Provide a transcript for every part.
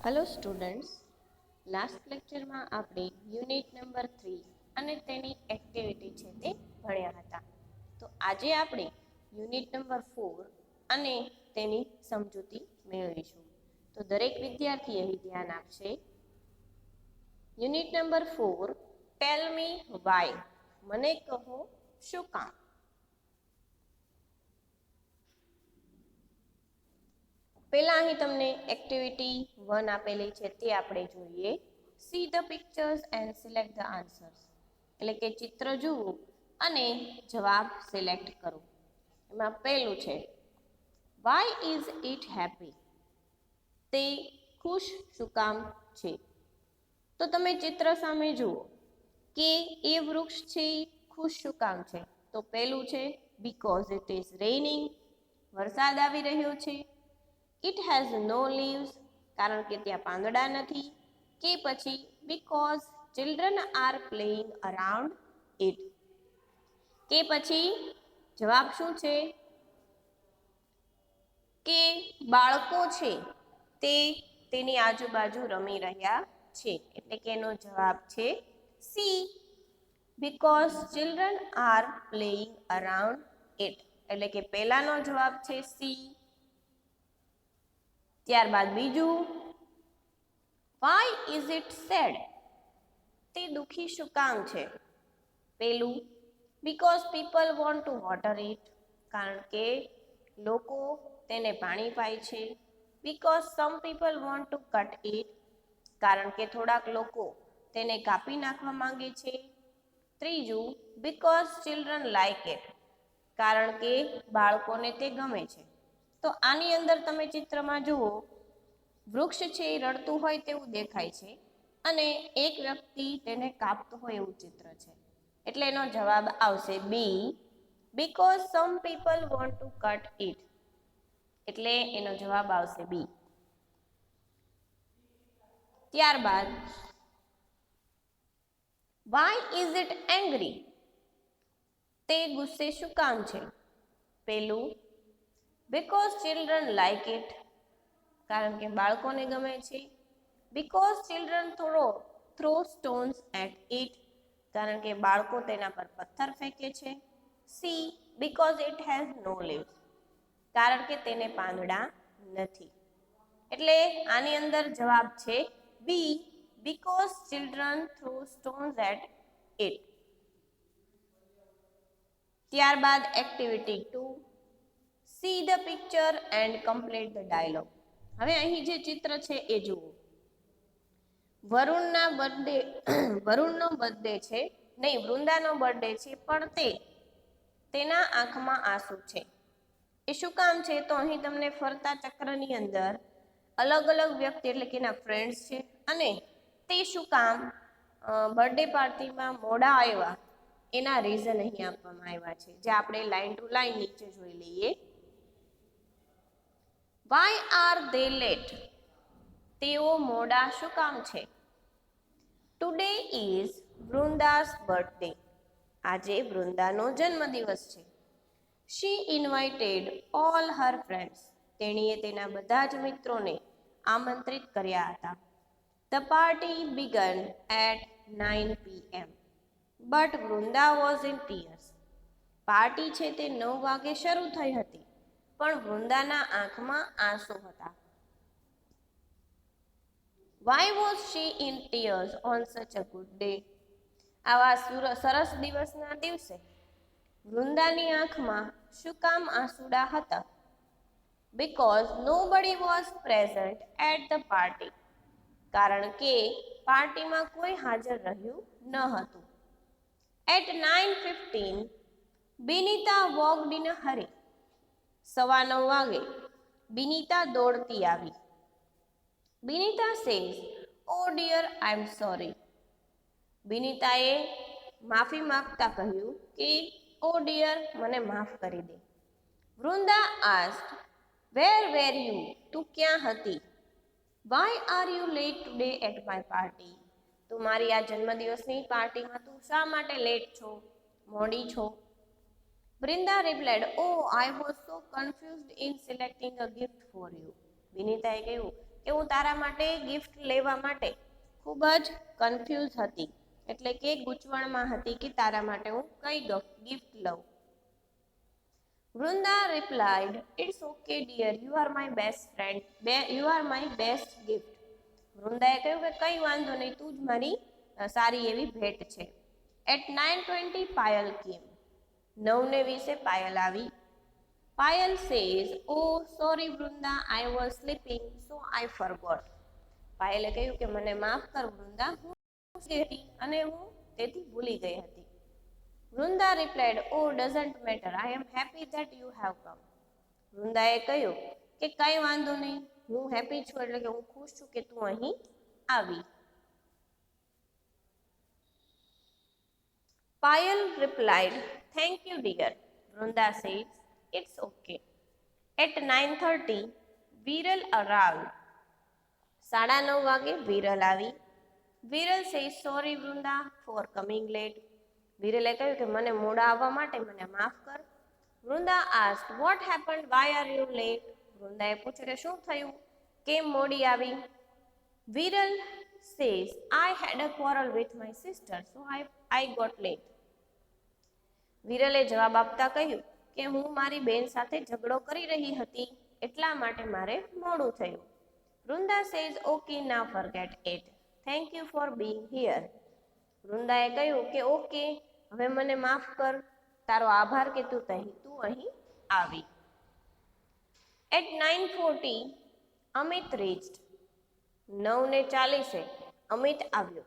Hello students, last લેક્ચરમાં આપણે unit number 3 અને તેની એક્ટિવિટી છે તે ભણ્યા હતા. તો આજે આપણે યુનિટ નંબર 4 અને તેની સમજૂતી મેળવીશું. તો દરેક વિદ્યાર્થી અહીં ધ્યાન આપશે. યુનિટ નંબર 4, ટેલ મી વાય, મને કહો શું કામ. પહેલા અહીં તમને એક્ટિવિટી 1 આપેલી છે તે આપણે જોઈએ. See the pictures and select the answers, એટલે કે ચિત્ર જુઓ અને જવાબ સિલેક્ટ કરો. એમાં પહેલું છે વાય ઇઝ ઇટ હેપી, તે ખુશ શું કામ છે. તો તમે ચિત્ર સામે જુઓ કે એ વૃક્ષ છે ખુશ શું કામ છે. તો પહેલું છે બીકોઝ ઇટ ઇઝ રેઇનિંગ, વરસાદ આવી રહ્યો છે. ઇટ હેઝ નો લીવ્સ, કારણ કે ત્યાં પાંદડા નથી. કે પછી because children are playing around it, કે પછી જવાબ શું છે કે બાળકો છે તે તેની આજુબાજુ રમી રહ્યા છે, એટલે કે એનો જવાબ છે see, because children are playing around it, એટલે કે પહેલાનો જવાબ છે સી. ત્યારબાદ બીજું વાય ઇઝ ઇટ સેડ, તે દુખી શું કામ છે. પેલું because people want two water it, કારણ કે લોકો તેને પાણી પાય છે. Because some people want to cut it, કારણ કે થોડાક લોકો તેને કાપી નાખવા માંગે છે. ત્રીજું બીકોઝ ચિલ્ડ્રન લાઇક ઇટ, કારણ કે બાળકોને તે ગમે છે. તો આની અંદર તમે ચિત્રમાં જુઓ વૃક્ષ છે એ રડતું હોય તેવું દેખાય છે અને એક વ્યક્તિ તેને કાપતો હોય એવું ચિત્ર છે, એટલે એનો જવાબ આવશે B, because some people want to cut it, એટલે એનો જવાબ આવશે બી. ત્યારબાદ વાય ઇઝ ઇટ એંગ્રી, તે ગુસ્સે શું કામ છે. પેલું બીકોઝ ચિલ્ડ્રન લાઇક ઇટ, કારણ કે બાળકોને ગમે છે. Because children throw stones at it, કારણ કે બાળકો તેના પર પથ્થર ફેંકે છે. See, because it has no leaves, કારણ કે તેને પાંદડા નથી. એટલે આની અંદર જવાબ છે B, because children throw stones at it. ત્યારબાદ activity 2, see the picture and complete the dialogue. હવે અહીં જે ચિત્ર છે એ જુઓ. વરુણનો બર્થડે છે, નહીં વૃંદાનો બર્થડે છે, પણ તેના આંખમાં આંસુ છે. એ શું કામ છે. તો અહીં તમને ફરતા ચક્રની અંદર અલગ અલગ વ્યક્તિ એટલે કે એના ફ્રેન્ડ્સ છે અને તે શું કામ બર્થડે પાર્ટીમાં મોડા આવ્યા એના રીઝન અહીં આપવામાં આવ્યા છે, જે આપણે લાઈન ટુ લાઈન નીચે જોઈ લઈએ. વાય આર ધે લેટ, તેઓ મોડા શું કામ છે. ટુડે ઇઝ વૃંદાસ બર્થડે, આજે વૃંદાનો જન્મદિવસ છે. She invited all her friends, તેણીએ તેના બધા જ મિત્રોને આમંત્રિત કર્યા હતા. The party began at 9 PM, but Vrinda was in tears, party છે તે 9 વાગે શરૂ થઈ હતી પણ વૃંદાના આંખમાં આંસુ હતા. Why was she in tears on such a good day, આવા સરસ દિવસના દિવસે વૃંદાની આંખમાં શું કામ આંસુડા હતા. Because nobody was present at the party, કારણ કે પાર્ટીમાં કોઈ હાજર રહ્યું ન હતું. At 9:15 Binita walked in a hurry, 9:15 વાગે બિનિતા દોડતી આવી. Binita says oh dear I am sorry, બિનિતાએ માફી માંગતા કહ્યું કે ઓ ડિયર મને માફ કરી દે. Vrunda asked where were you, તું ક્યાં હતી. Why are you late today at my party, તું મારી આ જન્મદિવસની પાર્ટીમાં તું શા માટે લેટ છો, મોડી છો. Brinda replied, oh, I was so confused in selecting a gift for you. વિનીતાએ કહ્યું કે હું તારા માટે ગિફ્ટ લેવા માટે ખૂબ જ કન્ફ્યુઝ હતી, એટલે કે ગૂંચવણમાં હતી કે તારા માટે હું કઈ ગિફ્ટ લઉં. Vrunda replied, it's okay dear, you are my best friend, you are my best gift. વૃંદાએ કહ્યું કે કંઈ વાંધો નહીં, તું જ મારી સારી એવી ભેટ છે. એટ 9:20 પાયલ કેમ. 9:20 પાયલ આવી. Payal says, oh sorry Vrunda, I was sleeping so I forgot. પાયલે કહ્યું કે મને માફ કર વૃંદા, હું હતી અને હું તેથી ભૂલી ગઈ હતી. Vrunda replied, oh doesn't matter, I am happy that you have come. વૃંદાએ કહ્યું કે કંઈ વાંધો નહીં, હું હેપી છું, એટલે કે હું ખુશ છું કે તું અહીં આવી. Payal replied, thank you dear. Vrunda says, it's okay. At 9:30 Viral arrived. 9:30 વાગે વિરલ આવી. Viral says, sorry Vrunda for coming late. વિરલે કહ્યું કે મને મોડા આવવા માટે મને માફ કર. Vrunda asked, what happened, why are you late. વૃંદાએ પૂછ્યું કે શું થયું, કેમ મોડી આવી. Viral says, I had a quarrel with my sister so I got late. વિરલે જવાબ આપતા કહ્યું કે હું મારી બેન સાથે ઝઘડો કરી રહી હતી, એટલા માટે મારે મોડું થયું. Vrunda says, okay now forget it, thank you for being here. વૃંદાએ કહ્યું કે ઓકે, હવે મને માફ કર, તારો આભાર કે તું અહીં આવી. At 9:40 Amit reached. 9:40 અમિત આવ્યો.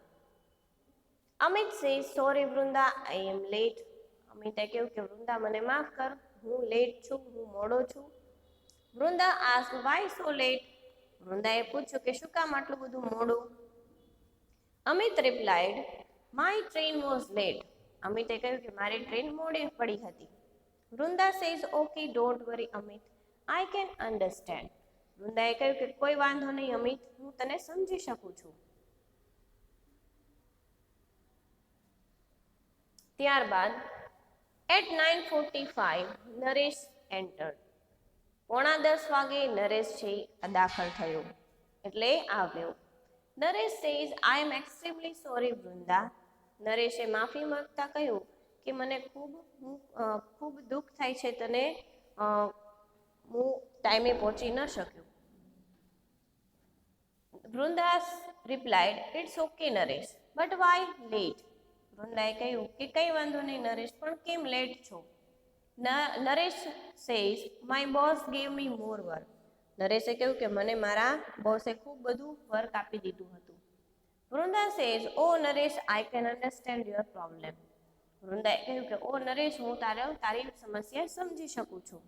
અમિત સેઝ, સોરી વૃંદા, આઈ એમ લેટ. અમિતે કહ્યું કે વૃંદા મને માફ કર, હું લેટ છું, હું મોડો છું. Vrunda asked, why so late. વૃંદાએ પૂછ્યું કે શું કામ આટલું બધું મોડું. Amit replied, my train was late. અમિતે કહ્યું કે મારી ટ્રેન મોડી પડી હતી. Vrunda says, okay don't worry Amit, I can understand. વૃંદાએ કહ્યું કે કોઈ વાંધો નહીં અમિત, હું તને સમજી શકું છું. ત્યારબાદ એટ 9:45 નરેશ એન્ટર્ડ. 9:45 વાગે નરેશ છે દાખલ થયો, એટલે આવ્યો. નરેશ સેઝ, આઈ એમ એક્સ્ટ્રીમલી સોરી વૃંદા. નરેશે માફી માંગતા કહ્યું કે મને ખૂબ દુઃખ થાય છે, તને હું ટાઈમે પહોંચી ન શક્યો. Vrunda replied, it's okay Naresh, but why late. વૃંદાએ કહ્યું કે કંઈ વાંધો નહીં નરેશ, પણ કેમ લેટ છો. Naresh says, my boss gave me more work. નરેશે કહ્યું કે મને મારા બોસે ખૂબ બધું વર્ક આપી દીધું હતું. Vrunda says, oh Naresh, I can understand your problem. વૃંદાએ કહ્યું કે ઓ નરેશ, હું તારી સમસ્યા સમજી શકું છું.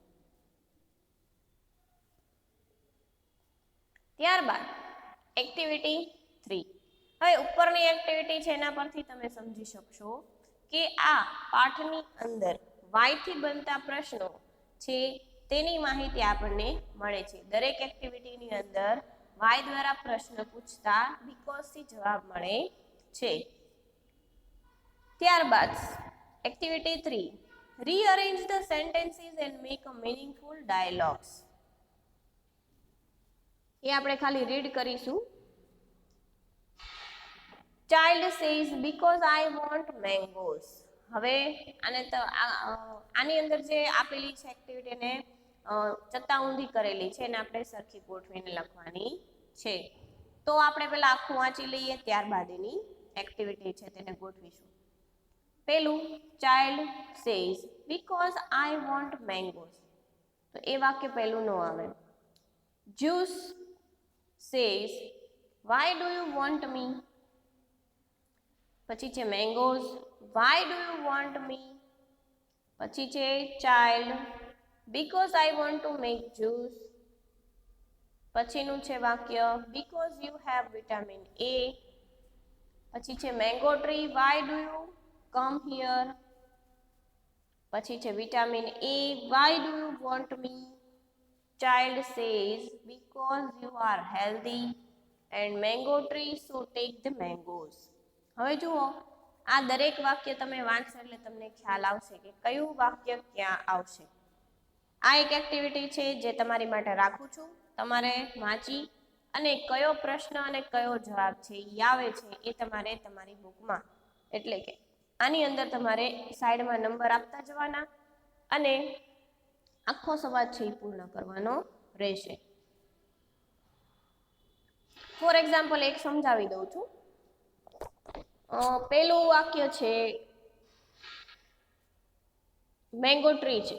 ત્યારબાદ એક્ટિવિટી 3. હવે ઉપરની એક્ટિવિટી છે એના પરથી તમે સમજી શકશો કે આ પાઠની અંદર વાય થી બનતા પ્રશ્નો છે તેની માહિતી આપણને મળે છે. દરેક એક્ટિવિટીની અંદર વાય દ્વારા પ્રશ્ન પૂછતા બીકોઝ થી જવાબ મળે છે. ત્યારબાદ activity 3, rearrange the sentences and make a meaningful dialogues. એ આપણે ખાલી રીડ કરીશું. Child says, because I want mangoes. હવે આની અંદર જે આપેલી છે એક્ટિવિટી એને ચત્તા ઊંધી કરેલી છે એને આપણે સરખી ગોઠવીને લખવાની છે. તો આપણે પહેલા આખું વાંચી લઈએ, ત્યારબાદ એની એક્ટિવિટી છે તેને ગોઠવીશું. પેલું, child says, because I want mangoes. તો એ વાક્ય પહેલું ન આવે. Juice says, why do you want me. પછી છે mangoes, why do you want me. પછી છે child, because I want to make juice. પછીનું છે વાક્ય, because you have vitamin A. પછી છે mango tree, why do you come here. પછી છે vitamin A, why do you want me. Child says, because you are healthy, and mango tree, so take the mangoes. હવે જુઓ, આ દરેક વાક્ય તમે વાંચશો એટલે તમને ખ્યાલ આવશે કે કયું વાક્ય ક્યાં આવશે. આ એક એક્ટિવિટી છે જે તમારી માટે રાખું છું. તમારે વાંચી અને કયો પ્રશ્ન અને કયો જવાબ છે એ આવે છે એ તમારે તમારી બુકમાં એટલે કે આની અંદર તમારે સાઈડમાં નંબર આપતા જવાના અને આખો સવાલ છે એ પૂર્ણ કરવાનો રહેશે. ફોર એક્ઝામ્પલ એક સમજાવી દઉં છું. પહેલું વાક્ય છે મેંગો ટ્રી છે.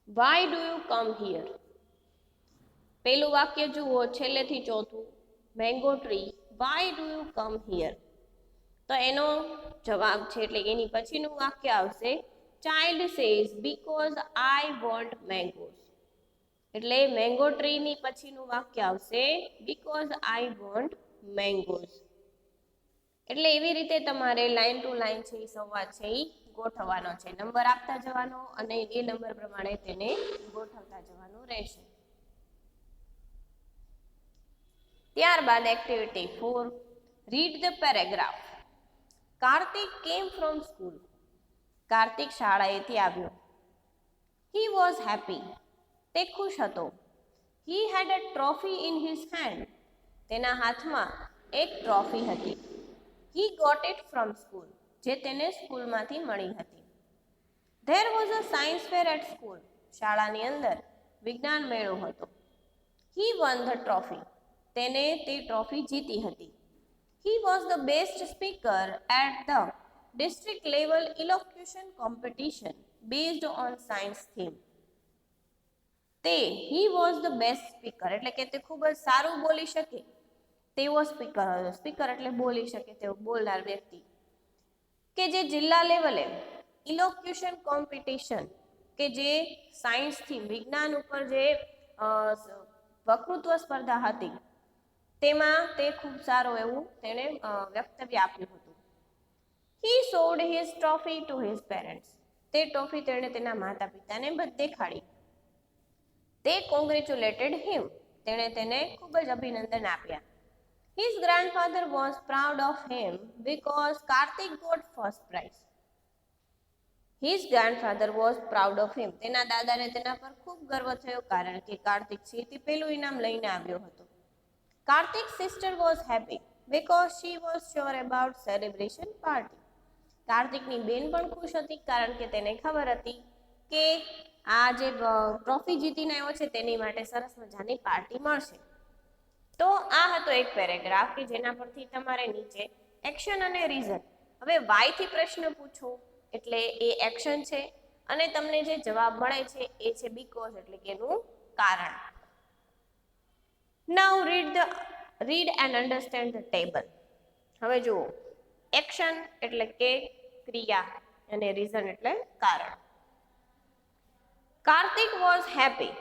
Why do you come here. પહેલું વાક્ય જુઓ છેલ્લેથી ચોથું mango tree why do you come here. તો એનો જવાબ છે એટલે એની પછીનું વાક્ય આવશે child says because I want mangoes. એટલે મેંગો ટ્રી ની પછીનું વાક્ય આવશે બીકોઝ આઈ વોન્ટ મેંગોઝ. એટલે એવી રીતે તમારે લાઈન ટુ લાઈન છે એ સંવાદ છે એ ગોઠવવાનો છે. નંબર આપતા જવાનો અને એ નંબર પ્રમાણે તેને ગોઠવતા જવાનું રહેશે. ત્યારબાદ activity 4 read the paragraph. Kartik came from school. Kartik શાળાએથી આવ્યો. He was happy. તે ખુશ હતો. He had a trophy in his hand. તેના હાથમાં એક ટ્રોફી હતી. He got it from school. જે તેને સ્કૂલમાંથી મળી હતી. There was a science fair at school. શાળાની અંદર વિજ્ઞાન મેળો હતો. He won the trophy. તેને તે ટ્રોફી જીતી હતી. He was the best speaker at the district level elocution competition based on science theme. he was the best speaker એટલે કે તે ખૂબ જ સારું બોલી શકે તેવો સ્પીકર હતો. સ્પીકર એટલે બોલી શકે તેવો બોલનાર વ્યક્તિ કે જે જિલ્લા લેવલે ઇલોક્યુશન કોમ્પિટિશન કે જે સાયન્સ થીમ વિજ્ઞાન ઉપર જે વક્તૃત્વ સ્પર્ધા હતી તેમાં તે ખૂબ સારું એવું તેણે વક્તવ્ય આપ્યું હતું. He showed his trophy to his parents. તે ટ્રોફી તેણે તેના માતા પિતાને દેખાડી. They congratulated him. તેણે તેને ખૂબ જ અભિનંદન આપ્યા. His grandfather was proud of him because Karthik got first prize. His grandfather was proud of him. તેના દાદાને તેના પર ખૂબ ગર્વ થયો કારણ કે કાર્તિક છે તે પહેલું ઇનામ લઈને આવ્યો હતો. Karthik's sister was happy because she was sure about celebration party. કાર્તિકની બેન પણ ખુશ હતી કારણ કે તેને ખબર હતી કે આ જે ટ્રોફી જીતીને આવ્યો છે તેની માટે સરસ મજાની પાર્ટી મળશે. તો આ હતો એક પેરેગ્રાફ કે જેના પરથી તમારે નીચે એક્શન અને રીઝન. હવે વાય થી પ્રશ્ન પૂછો એટલે એ એક્શન છે અને તમને જે જવાબ મળે છે એ છે બીકોઝ એટલે કે એનું કારણ. Now read and understand the table. હવે જુઓ એક્શન એટલે કે ક્રિયા અને રીઝન એટલે કારણ. Kartik was happy.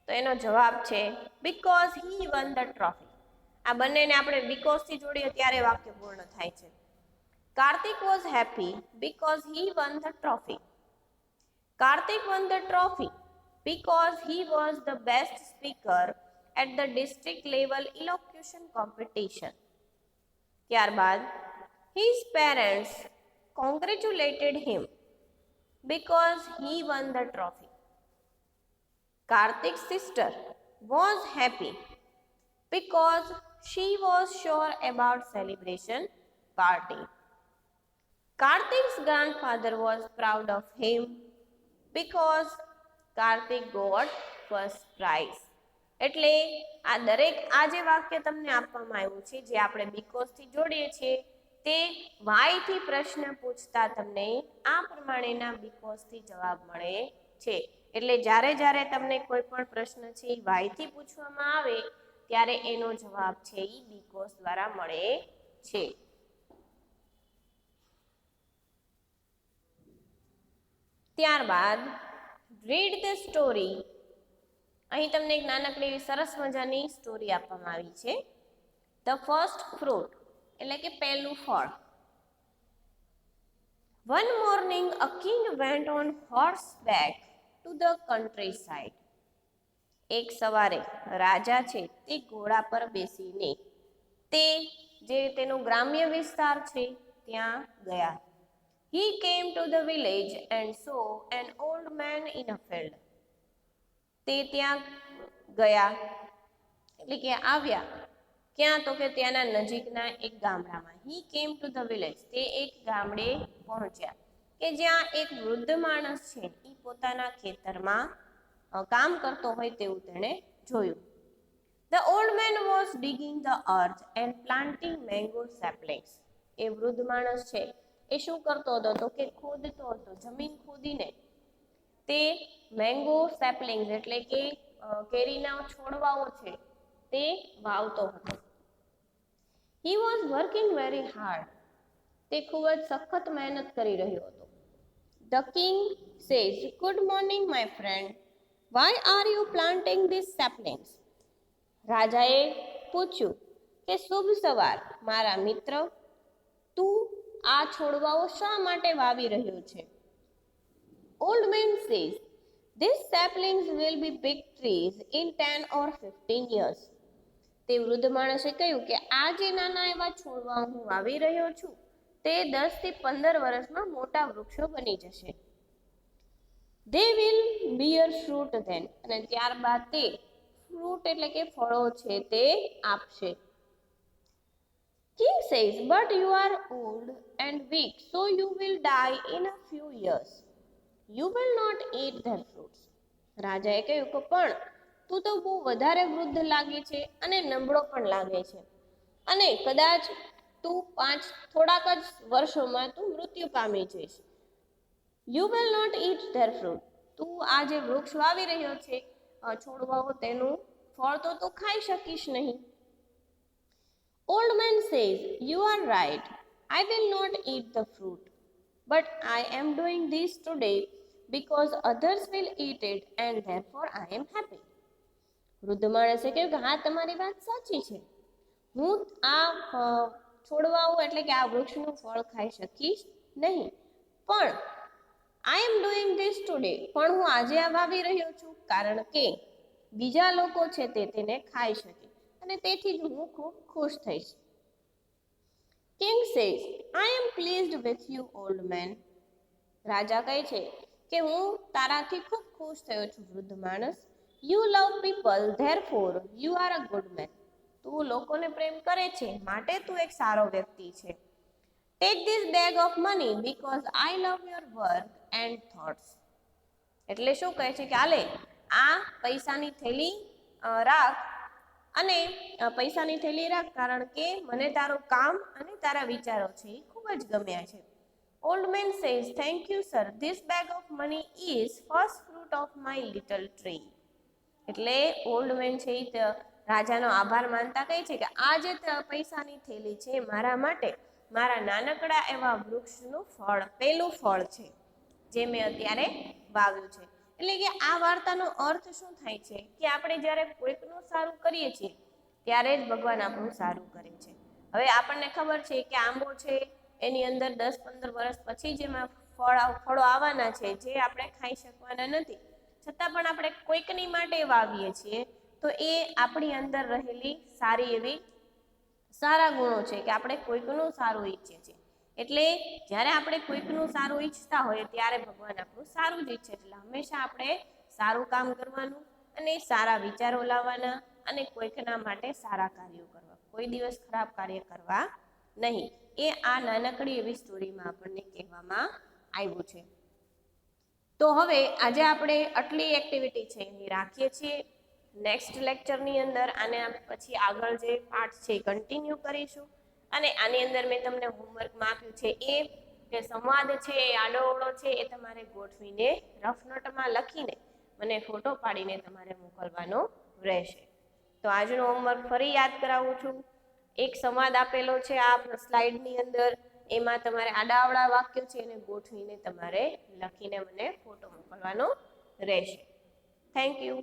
તો એનો જવાબ છે because he won the trophy. આ બંનેને આપણે બીકોઝ થી જોડીએ ત્યારે વાક્ય પૂર્ણ થાય છે. Kartik was happy because he won the trophy. Kartik one the trophy because he was the best speaker at the district level elocution competition. ત્યારબાદ his parents congratulated him because he won the trophy. Karthik's sister was happy because she was sure about celebration party. Karthik's grandfather was proud of him because Kartik got first prize. એટલે આ દરેક આ જે વાક્ય તમને આપવામાં આવ્યું છે જે આપણે બીકોઝ થી જોડીએ છીએ તે વાય થી પ્રશ્ન પૂછતા તમને આ પ્રમાણેના બીકોઝ થી જવાબ મળે છે. એટલે જ્યારે તમને કોઈ પણ પ્રશ્ન છે એ વાય થી પૂછવામાં આવે ત્યારે એનો જવાબ છે એ બીકોઝ દ્વારા મળે છે. ત્યારબાદ રીડ ધ સ્ટોરી. અહીં તમને એક નાનકડી એવી સરસ મજાની સ્ટોરી આપવામાં આવી છે. ધ ફર્સ્ટ ફ્રૂટ એટલે કે પહેલું ફળ. One morning a king went on horseback to the countryside. એક સવારે રાજા છે તે ઘોડા પર બેસીને તે જે તેનો ગ્રામ્ય વિસ્તાર છે ત્યાં ગયા. He came to the village and saw an old man in a field. તે ત્યાં ગયા એટલે કે આવ્યા ક્યાં, તો કે ત્યાંના નજીકના એક ગામડામાં. હી કેમ ટુ ધ વિલેજ, તે એક ગામડે પહોંચ્યા કે જ્યાં એક વૃદ્ધ માણસ છે એ પોતાના ખેતરમાં કામ કરતો હોય તેવું તેણે જોયું. The old man was digging the earth and planting mango saplings. એ વૃદ્ધ માણસ છે એ શું કરતો હતો, તો કે ખોદતો હતો, જમીન ખોદીને તે મેંગો સેપલિંગ્સ એટલે કે કેરીના છોડવાઓ છે તે વાવતો હતો. He was working very hard. તે ખૂબ જ સખત મહેનત કરી રહ્યો હતો. The king says, "Good morning, my friend. Why are you planting these saplings?" રાજાએ પૂછ્યું કે શુભ સવાર મારા મિત્ર, તું આ છોડવાઓ શા માટે વાવી રહ્યો છે? Old man says, "These saplings will be big trees in 10 or 15 years." તે વૃદ્ધ માણસે કહ્યું કે આ જે નાના એવા છોડવાઓ હું વાવી રહ્યો છું તે 10 થી 15 વર્ષમાં મોટા વૃક્ષો બની જશે. They will bear fruit then. અને ત્યારબાદ તે ફ્રૂટ એટલે કે ફળો છે તે આપશે. King says, "But you are old and weak, so you will die in a few years. You will not eat their fruits." રાજાએ કહ્યું કે પણ તું તો બહુ વધારે વૃદ્ધ લાગે છે અને નબળો પણ લાગે છે અને કદાચ તું થોડાક જ વર્ષોમાં તું મૃત્યુ પામી જઈશ. You will not eat their fruit. તું આ જે વૃક્ષ વાવી રહ્યો છે છોડવાઓ તેનું ફળ તો તું ખાઈ શકીશ નહીં. Old man says, "You are right. I will not eat the fruit. But I am doing this today because others will eat it and therefore I am happy." વૃદ્ધ માણસે કહ્યું કે હા તમારી વાત સાચી છે, હું આ છોડવાઓ એટલે કે આ વૃક્ષનું ફળ ખાઈ શકીશ નહીં, પણ I am doing this today, પણ હું આજે આ વાવી રહ્યો છું કારણ કે બીજા લોકો છે તે તેને ખાઈ શકે અને તેથી જ હું ખૂબ ખુશ થઈશ. King says, "I am pleased with you, old man." રાજા કહે છે કે હું તારાથી ખૂબ ખુશ થયો છું વૃદ્ધ માણસ. You love people, therefore you are a good man. તું લોકોને પ્રેમ કરે છે માટે તું એક સારો વ્યક્તિ છે. Take this bag of money because I love your work and thoughts. એટલે શું કહે છે કે આલે આ પૈસાની થેલી રાખ અને પૈસાની થેલી રાખ કારણ કે મને તારું કામ અને તારા વિચારો છે એ ખૂબ જ ગમ્યા છે. Old man says, "Thank you, sir. This bag of money is first fruit of my little tree." એટલે ઓલ્ડ મેન છે એ રાજાનો આભાર માનતા કહે છે કે આ જે પૈસાની થેલી છે મારા માટે મારા નાનકડા એવા વૃક્ષનું ફળ, પહેલું ફળ છે જે મેં અત્યારે વાવ્યું છે. એટલે કે આ વાર્તાનો અર્થ શું થાય છે કે આપણે જ્યારે કોઈકનું સારું કરીએ છીએ ત્યારે જ ભગવાન આપણું સારું કરે છે. હવે આપણને ખબર છે કે આંબો છે એની અંદર 10-15 વર્ષ પછી જેમાં ફળો આવવાના છે જે આપણે ખાઈ શકવાના નથી, છતાં પણ આપણે કોઈકની માટે વાવીએ છીએ તો એ આપણી અંદર રહેલી સારા ગુણો છે કે આપણે કોઈકનું સારું ઈચ્છીએ છીએ. એટલે જ્યારે આપણે કોઈકનું સારું ઈચ્છતા હોઈએ ત્યારે ભગવાન આપણું સારું જ ઈચ્છે. એટલે હંમેશા આપણે સારું કામ કરવાનું અને સારા વિચારો લાવવાના અને કોઈકના માટે સારા કાર્યો કરવા, કોઈ દિવસ ખરાબ કાર્ય કરવા નહીં. એ આ નાનકડી એવી સ્ટોરીમાં આપણને કહેવામાં આવ્યું છે. તો હવે આજે આપણે આટલી એક્ટિવિટી છે એ રાખીએ છીએ. નેક્સ્ટ લેક્ચરની અંદર આને પછી આગળ જે પાર્ટ છે એ કન્ટિન્યુ કરીશું. અને આની અંદર મેં તમને હોમવર્કમાં આપ્યું છે એ કે સંવાદ છે એ આડોઅવળો છે એ તમારે ગોઠવીને રફ નોટમાં લખીને મને ફોટો પાડીને તમારે મોકલવાનો રહેશે. તો આજનું હોમવર્ક ફરી યાદ કરાવું છું. એક સંવાદ આપેલો છે આ સ્લાઇડની અંદર, એમાં તમારે આડાઅવળા વાક્યો છે એને ગોઠવીને તમારે લખીને મને ફોટો મોકલવાનો રહેશે. Thank you.